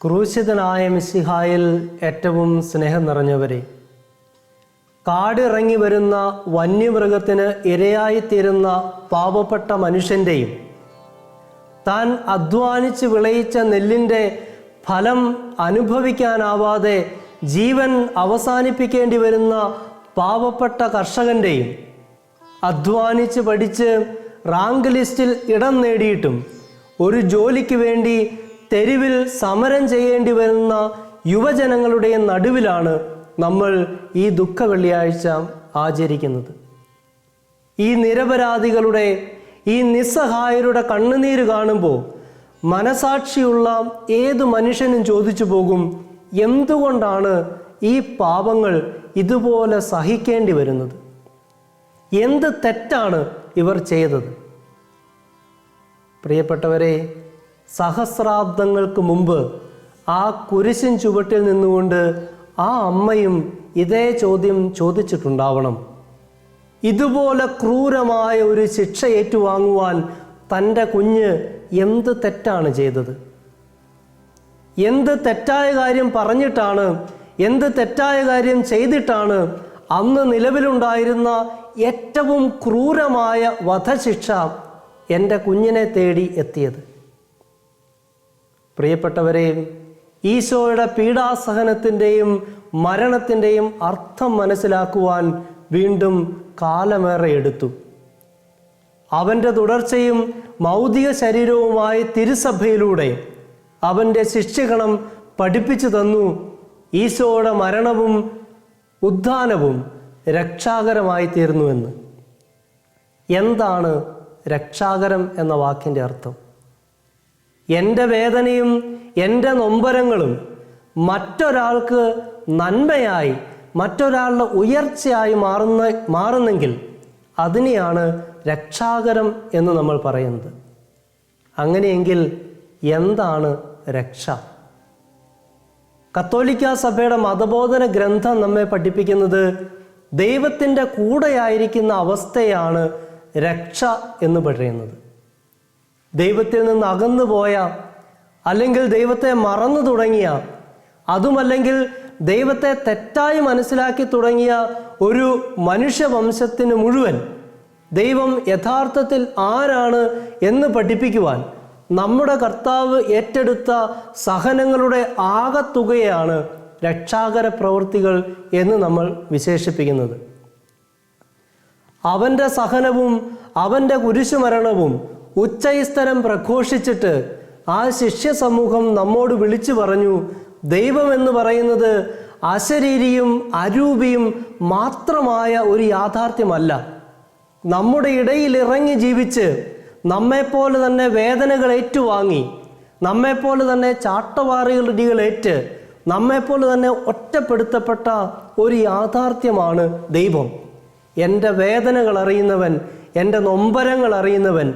ക്രൂശിതനായ മിശിഹായിൽ ഏറ്റവും സ്നേഹം നിറഞ്ഞവരെ, കാടിറങ്ങി വരുന്ന വന്യമൃഗത്തിന് ഇരയായിത്തീരുന്ന പാവപ്പെട്ട മനുഷ്യൻ്റെയും താൻ അധ്വാനിച്ച് വിളയിച്ച നെല്ലിൻ്റെ ഫലം അനുഭവിക്കാനാവാതെ ജീവൻ അവസാനിപ്പിക്കേണ്ടി വരുന്ന പാവപ്പെട്ട കർഷകൻ്റെയും അധ്വാനിച്ച് പഠിച്ച് റാങ്ക് ലിസ്റ്റിൽ ഇടം നേടിയിട്ടും ഒരു ജോലിക്ക് വേണ്ടി തെരുവിൽ സമരം ചെയ്യേണ്ടി വരുന്ന യുവജനങ്ങളുടെ നടുവിലാണ് നമ്മൾ ഈ ദുഃഖ വെള്ളിയാഴ്ച ആചരിക്കുന്നത്. ഈ നിരപരാധികളുടെ, ഈ നിസ്സഹായരുടെ കണ്ണുനീര് കാണുമ്പോൾ മനസാക്ഷിയുള്ള ഏതു മനുഷ്യനും ചോദിച്ചു പോകും, എന്തുകൊണ്ടാണ് ഈ പാപങ്ങൾ ഇതുപോലെ സഹിക്കേണ്ടി വരുന്നത്? എന്ത് തെറ്റാണ് ഇവർ ചെയ്തത്? പ്രിയപ്പെട്ടവരെ, സഹസ്രാബ്ദങ്ങൾക്ക് മുമ്പ് ആ കുരിശിൻ ചുവട്ടിൽ നിന്നുകൊണ്ട് ആ അമ്മയും ഇതേ ചോദ്യം ചോദിച്ചിട്ടുണ്ടാവണം. ഇതുപോലെ ക്രൂരമായ ഒരു ശിക്ഷ ഏറ്റുവാങ്ങുവാൻ തൻ്റെ കുഞ്ഞ് എന്ത് തെറ്റാണ് ചെയ്തത്? എന്ത് തെറ്റായ കാര്യം പറഞ്ഞിട്ടാണ്, എന്ത് തെറ്റായ കാര്യം ചെയ്തിട്ടാണ് അന്ന് നിലവിലുണ്ടായിരുന്ന ഏറ്റവും ക്രൂരമായ വധശിക്ഷ എൻ്റെ കുഞ്ഞിനെ തേടി എത്തിയത്? പ്രിയപ്പെട്ടവരെ, ഈശോയുടെ പീഡാസഹനത്തിൻ്റെയും മരണത്തിൻ്റെയും അർത്ഥം മനസ്സിലാക്കുവാൻ വീണ്ടും കാലമേറെ എടുത്തു. അവൻ്റെ തുടർച്ചയും മൗതിക ശരീരവുമായ തിരുസഭയിലൂടെ അവൻ്റെ ശിഷ്യഗണം പഠിപ്പിച്ചു തന്നു, ഈശോയുടെ മരണവും ഉദ്ധാനവും രക്ഷാകരമായി തീർന്നുവെന്ന്. എന്താണ് രക്ഷാകരം എന്ന വാക്കിൻ്റെ അർത്ഥം? എൻ്റെ വേദനയും എൻ്റെ നൊമ്പരങ്ങളും മറ്റൊരാൾക്ക് നന്മയായി, മറ്റൊരാളുടെ ഉയർച്ചയായി മാറുന്നെങ്കിൽ അതിനെയാണ് രക്ഷാകരം എന്ന് നമ്മൾ പറയുന്നത്. അങ്ങനെയെങ്കിൽ എന്താണ് രക്ഷ? കത്തോലിക്കാ സഭയുടെ മതബോധന ഗ്രന്ഥം നമ്മെ പഠിപ്പിക്കുന്നത് ദൈവത്തിൻ്റെ കൂടെയായിരിക്കുന്ന അവസ്ഥയാണ് രക്ഷ എന്ന് പറയുന്നത്. ദൈവത്തിൽ നിന്ന് അകന്നു പോയ, അല്ലെങ്കിൽ ദൈവത്തെ മറന്നു തുടങ്ങിയ, അതുമല്ലെങ്കിൽ ദൈവത്തെ തെറ്റായി മനസ്സിലാക്കി തുടങ്ങിയ ഒരു മനുഷ്യവംശത്തിന് മുഴുവൻ ദൈവം യഥാർത്ഥത്തിൽ ആരാണ് എന്ന് പഠിപ്പിക്കുവാൻ നമ്മുടെ കർത്താവ് ഏറ്റെടുത്ത സഹനങ്ങളുടെ ആകത്തുകയാണ് രക്ഷാകര പ്രവൃത്തികൾ എന്ന് നമ്മൾ വിശേഷിപ്പിക്കുന്നത്. അവൻ്റെ സഹനവും അവൻ്റെ കുരിശുമരണവും ഉച്ചൈസ്തരം പ്രഘോഷിച്ചിട്ട് ആ ശിഷ്യ സമൂഹം നമ്മോട് വിളിച്ചു പറഞ്ഞു, ദൈവം എന്ന് പറയുന്നത് അശരീരിയും അരൂപിയും മാത്രമായ ഒരു യാഥാർത്ഥ്യമല്ല. നമ്മുടെ ഇടയിൽ ഇറങ്ങി ജീവിച്ച് നമ്മെപ്പോലെ തന്നെ വേദനകൾ ഏറ്റുവാങ്ങി, നമ്മെപ്പോലെ തന്നെ ചാട്ടവാറികളേറ്റ്, നമ്മെപ്പോലെ തന്നെ ഒറ്റപ്പെടുത്തപ്പെട്ട ഒരു യാഥാർത്ഥ്യമാണ് ദൈവം. എൻ്റെ വേദനകൾ അറിയുന്നവൻ, എൻ്റെ നൊമ്പരങ്ങൾ അറിയുന്നവൻ,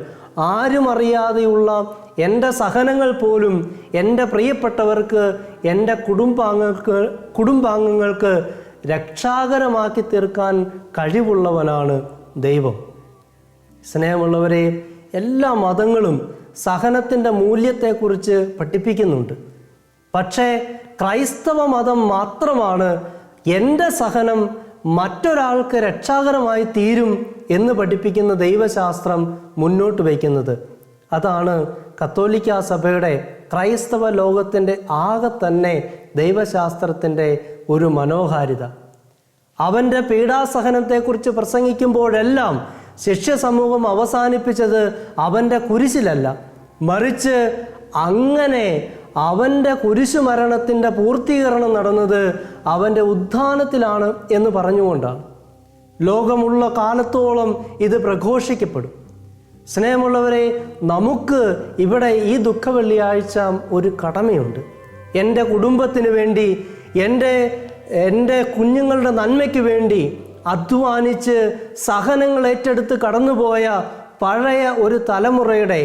ആരും അറിയാതെയുള്ള എൻ്റെ സഹനങ്ങൾ പോലും എൻ്റെ പ്രിയപ്പെട്ടവർക്ക്, എൻ്റെ കുടുംബാംഗങ്ങൾക്ക് രക്ഷാകരമാക്കി തീർക്കാൻ കഴിവുള്ളവനാണ് ദൈവം. സ്നേഹമുള്ളവരെ, എല്ലാ മതങ്ങളും സഹനത്തിൻ്റെ മൂല്യത്തെക്കുറിച്ച് പഠിപ്പിക്കുന്നുണ്ട്. പക്ഷേ ക്രൈസ്തവ മതം മാത്രമാണ് എൻ്റെ സഹനം മറ്റൊരാൾക്ക് രക്ഷാകരമായി തീരും എന്ന് പഠിപ്പിക്കുന്ന ദൈവശാസ്ത്രം മുന്നോട്ട് വയ്ക്കുന്നത്. അതാണ് കത്തോലിക്കാ സഭയുടെ, ക്രൈസ്തവ ലോകത്തിൻ്റെ ആകെ തന്നെ ദൈവശാസ്ത്രത്തിൻ്റെ ഒരു മനോഹാരിത. അവൻ്റെ പീഡാസഹനത്തെക്കുറിച്ച് പ്രസംഗിക്കുമ്പോഴെല്ലാം ശിഷ്യ സമൂഹം അവസാനിപ്പിച്ചത് അവൻ്റെ കുരിശിലല്ല, മറിച്ച് അങ്ങനെ അവൻ്റെ കുരിശുമരണത്തിൻ്റെ പൂർത്തീകരണം നടന്നത് അവൻ്റെ ഉദ്ധാനത്തിലാണ് എന്ന് പറഞ്ഞുകൊണ്ടാണ്. ലോകമുള്ള കാലത്തോളം ഇത് പ്രഘോഷിക്കപ്പെടും. സ്നേഹമുള്ളവരെ, നമുക്ക് ഇവിടെ ഈ ദുഃഖ വെള്ളിയാഴ്ച ഒരു കടമയുണ്ട്. എൻ്റെ കുടുംബത്തിന് വേണ്ടി, എൻ്റെ കുഞ്ഞുങ്ങളുടെ നന്മയ്ക്ക് വേണ്ടി അധ്വാനിച്ച് സഹനങ്ങൾ ഏറ്റെടുത്ത് കടന്നുപോയ പഴയ ഒരു തലമുറയുടെ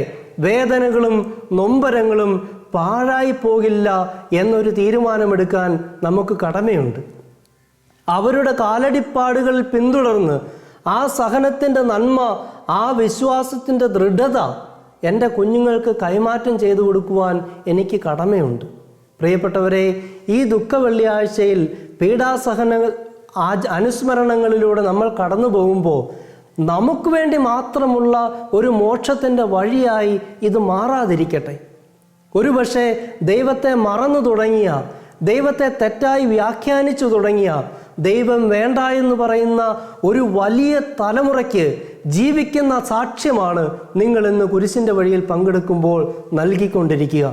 വേദനകളും നൊമ്പരങ്ങളും പാഴായി പോകില്ല എന്നൊരു തീരുമാനമെടുക്കാൻ നമുക്ക് കടമയുണ്ട്. അവരുടെ കാലടിപ്പാടുകൾ പിന്തുടർന്ന് ആ സഹനത്തിൻ്റെ നന്മ, ആ വിശ്വാസത്തിൻ്റെ ദൃഢത എൻ്റെ കുഞ്ഞുങ്ങൾക്ക് കൈമാറ്റം ചെയ്തു കൊടുക്കുവാൻ എനിക്ക് കടമയുണ്ട്. പ്രിയപ്പെട്ടവരെ, ഈ ദുഃഖ വെള്ളിയാഴ്ചയിൽ പീഡാസഹന അനുസ്മരണങ്ങളിലൂടെ നമ്മൾ കടന്നു പോകുമ്പോൾ നമുക്ക് വേണ്ടി മാത്രമുള്ള ഒരു മോക്ഷത്തിൻ്റെ വഴിയായി ഇത് മാറാതിരിക്കട്ടെ. ഒരുപക്ഷെ ദൈവത്തെ മറന്നു തുടങ്ങിയ, ദൈവത്തെ തെറ്റായി വ്യാഖ്യാനിച്ചു തുടങ്ങിയ, ദൈവം വേണ്ട എന്ന് പറയുന്ന ഒരു വലിയ തലമുറയ്ക്ക് ജീവിക്കുന്ന സാക്ഷ്യമാണ് നിങ്ങൾ ഇന്ന് കുരിശിൻ്റെ വഴിയിൽ പങ്കെടുക്കുമ്പോൾ നൽകിക്കൊണ്ടിരിക്കുക.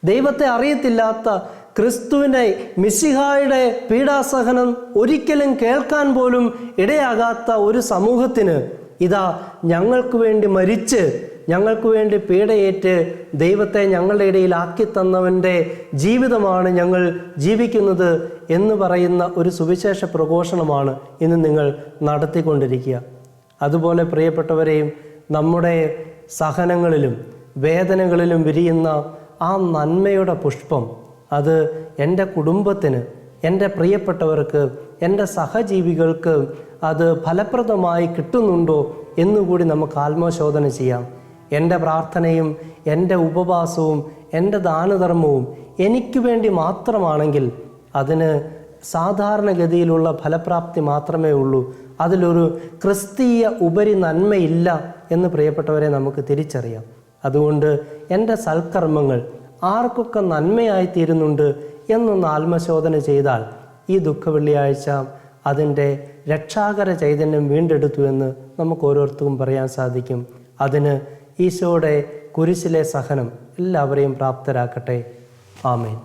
ദൈവത്തെ അറിയത്തില്ലാത്ത, ക്രിസ്തുവിനെ മിശിഹായുടെ പീഡാസഹനം ഒരിക്കലും കേൾക്കാൻ പോലും ഇടയാകാത്ത ഒരു സമൂഹത്തിന് ഇതാ ഞങ്ങൾക്ക് വേണ്ടി മരിച്ച്, ഞങ്ങൾക്ക് വേണ്ടി പീഡയേറ്റ് ദൈവത്തെ ഞങ്ങളുടെ ഇടയിൽ ആക്കി തന്നവൻ്റെ ജീവിതമാണ് ഞങ്ങൾ ജീവിക്കുന്നത് എന്ന് പറയുന്ന ഒരു സുവിശേഷ പ്രഘോഷണമാണ് ഇന്ന് നിങ്ങൾ നടത്തിക്കൊണ്ടിരിക്കുക. അതുപോലെ പ്രിയപ്പെട്ടവരെയും, നമ്മുടെ സഹനങ്ങളിലും വേദനകളിലും വിരിയുന്ന ആ നന്മയുടെ പുഷ്പം അത് എൻ്റെ കുടുംബത്തിന്, എൻ്റെ പ്രിയപ്പെട്ടവർക്ക്, എൻ്റെ സഹജീവികൾക്ക് അത് ഫലപ്രദമായി കിട്ടുന്നുണ്ടോ എന്നുകൂടി നമുക്ക് ആത്മശോധന ചെയ്യാം. എൻ്റെ പ്രാർത്ഥനയും എൻ്റെ ഉപവാസവും എൻ്റെ ദാനധർമ്മവും എനിക്ക് വേണ്ടി മാത്രമാണെങ്കിൽ അതിന് സാധാരണഗതിയിലുള്ള ഫലപ്രാപ്തി മാത്രമേ ഉള്ളൂ. അതിലൊരു ക്രിസ്തീയ ഉപരി നന്മയില്ല എന്ന് പ്രിയപ്പെട്ടവരെ നമുക്ക് തിരിച്ചറിയാം. അതുകൊണ്ട് എൻ്റെ സൽക്കർമ്മങ്ങൾ ആർക്കൊക്കെ നന്മയായി തീരുന്നുണ്ട് എന്നൊന്ന് ആത്മശോധന ചെയ്താൽ ഈ ദുഃഖവെള്ളിയാഴ്ച അതിൻ്റെ രക്ഷാകര ചൈതന്യം വീണ്ടെടുത്തു എന്ന് നമുക്ക് ഓരോരുത്തർക്കും പറയാൻ സാധിക്കും. അതിന് ഈശോയുടെ കുരിശിലെ സഹനം എല്ലാവരെയും പ്രാപ്തരാക്കട്ടെ. ആമേൻ.